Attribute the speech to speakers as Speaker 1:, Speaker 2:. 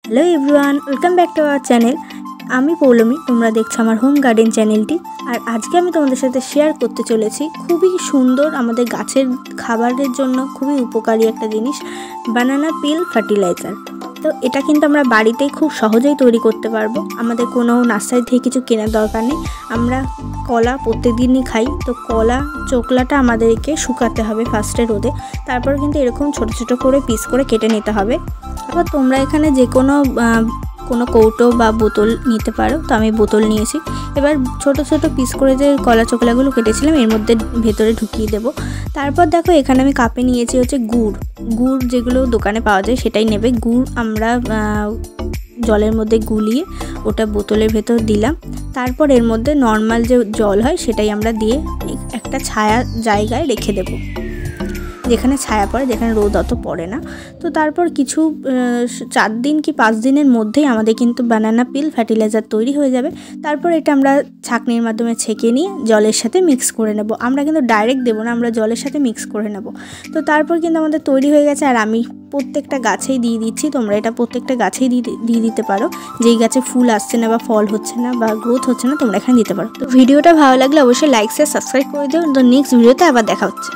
Speaker 1: Hello everyone welcome back to our channel. আমি পৌলমি, তোমরা দেখছো আমার হোম গার্ডেন চ্যানেলটি। আর আজকে আমি তোমাদের সাথে শেয়ার করতে চলেছি খুবই সুন্দর আমাদের গাছের খাবারের জন্য খুবই উপকারী একটা জিনিস, বানানা পিল ফার্টিলাইজার। তো এটা কিন্তু আমরা বাড়িতেই খুব সহজেই তৈরি করতে পারবো। আমাদের কোনো নার্সারি থেকে কিছু কেনার দরকার নেই। আমরা কলা প্রত্যেকদিনই খাই, তো কলা চোকলাটা আমাদেরকে শুকাতে হবে ফার্স্টে রোদে, তারপর কিন্তু এরকম ছোট ছোট করে পিস করে কেটে নিতে হবে। তারপর তোমরা এখানে যে কোনো কৌটো বা বোতল নিতে পারো, তো আমি বোতল নিয়েছি। এবার ছোট ছোট পিস করে যে কলা চোকলাগুলো কেটেছিলাম এর মধ্যে ভেতরে ঢুকিয়ে দেবো। তারপর দেখো এখানে আমি কাপে নিয়েছি হচ্ছে গুড় যেগুলো দোকানে পাওয়া যায় সেটাই নেবে। গুড় আমরা জলের মধ্যে গুলিয়ে ওটা বোতলের ভেতর দিলাম। তারপর এর মধ্যে নর্মাল যে জল হয় সেটাই আমরা দিয়ে একটা ছায়া জায়গায় রেখে দেবো, যেখানে ছায়া পড়ে, যেখানে রোদ অত পড়ে না। তো তারপর কিছু 4 দিন কি 5 দিনের মধ্যেই আমাদের কিন্তু বানানা পিল ফার্টিলাইজার তৈরি হয়ে যাবে। তারপর এটা আমরা ছাঁকনির মাধ্যমে ছেঁকে নিয়ে জলের সাথে মিক্স করে নেব। আমরা কিন্তু ডাইরেক্ট দেবো না, আমরা জলের সাথে মিক্স করে নেব। তো তারপর কিন্তু আমাদের তৈরি হয়ে গেছে। আর আমি প্রত্যেকটা গাছেই দিয়ে দিচ্ছি, তোমরা এটা প্রত্যেকটা গাছেই দিয়ে দিতে পারো। যেই গাছে ফুল আসছে না বা ফল হচ্ছে না বা গ্রোথ হচ্ছে না তোমরা এখানে দিতে পারো। তো ভিডিওটা ভালো লাগলে অবশ্যই লাইক শেয়ার সাবস্ক্রাইব করে দিও। তো নেক্সট ভিডিওতে আবার দেখা হচ্ছে।